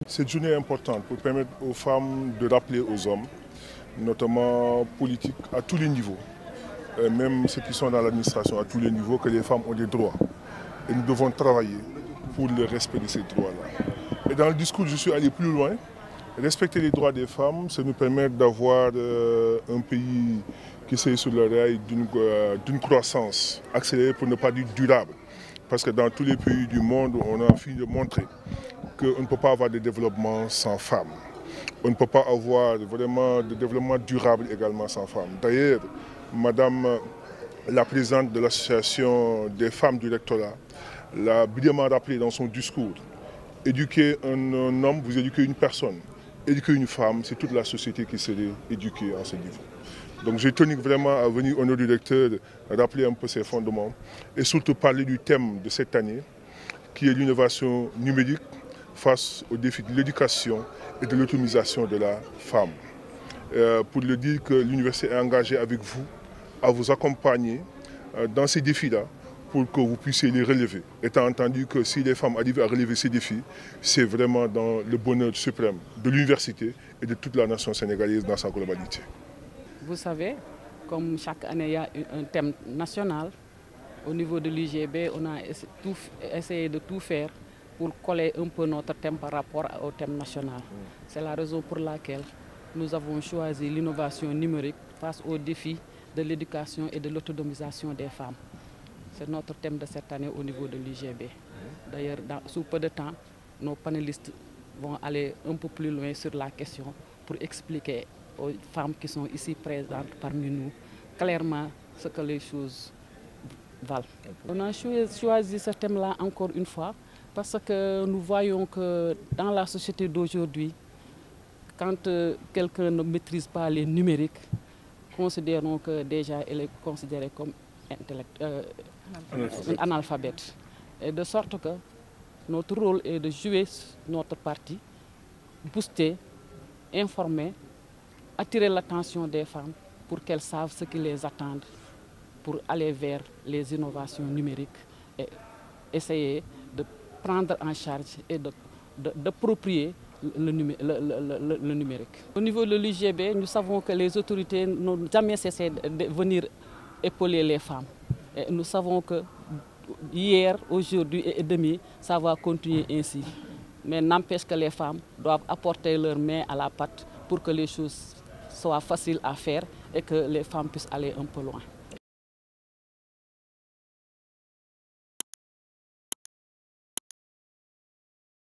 Cette journée est importante pour permettre aux femmes de rappeler aux hommes, notamment politiques à tous les niveaux, et même ceux qui sont dans l'administration à tous les niveaux, que les femmes ont des droits. Et nous devons travailler pour le respect de ces droits-là. Et dans le discours, je suis allé plus loin. Respecter les droits des femmes, ça nous permet d'avoir un pays qui s'est sur le rail d'une croissance accélérée, pour ne pas dire durable. Parce que dans tous les pays du monde, on a fini de montrer qu'on ne peut pas avoir de développement sans femmes. On ne peut pas avoir vraiment de développement durable également sans femmes. D'ailleurs, Madame la présidente de l'association des femmes du rectorat l'a brillamment rappelé dans son discours. Éduquer un homme, vous éduquez une personne. Éduquer une femme, c'est toute la société qui serait éduquée à ce niveau. Donc j'ai tenu vraiment à venir au nom du recteur rappeler un peu ses fondements et surtout parler du thème de cette année qui est l'innovation numérique face aux défis de l'éducation et de l'autonomisation de la femme. Pour le dire que l'université est engagée avec vous à vous accompagner dans ces défis-là pour que vous puissiez les relever. Étant entendu que si les femmes arrivent à relever ces défis, c'est vraiment dans le bonheur suprême de l'université et de toute la nation sénégalaise dans sa globalité. Vous savez, comme chaque année il y a un thème national, au niveau de l'UGB, on a essayé de tout faire pour coller un peu notre thème par rapport au thème national. C'est la raison pour laquelle nous avons choisi l'innovation numérique face aux défis de l'éducation et de l'autonomisation des femmes. C'est notre thème de cette année au niveau de l'UGB. D'ailleurs, sous peu de temps, nos panélistes vont aller un peu plus loin sur la question pour expliquer aux femmes qui sont ici présentes parmi nous clairement ce que les choses valent. On a choisi ce thème-là encore une fois parce que nous voyons que dans la société d'aujourd'hui, quand quelqu'un ne maîtrise pas les numériques, considérons que déjà elle est considérée comme un analphabète. Et de sorte que notre rôle est de jouer notre partie, booster, informer, attirer l'attention des femmes pour qu'elles savent ce qui les attend pour aller vers les innovations numériques et essayer de prendre en charge et d'approprier le numérique. Au niveau de l'UGB, nous savons que les autorités n'ont jamais cessé de venir épauler les femmes. Et nous savons que hier, aujourd'hui et demain, ça va continuer ainsi. Mais n'empêche que les femmes doivent apporter leur main à la pâte pour que les choses soient faciles à faire et que les femmes puissent aller un peu loin.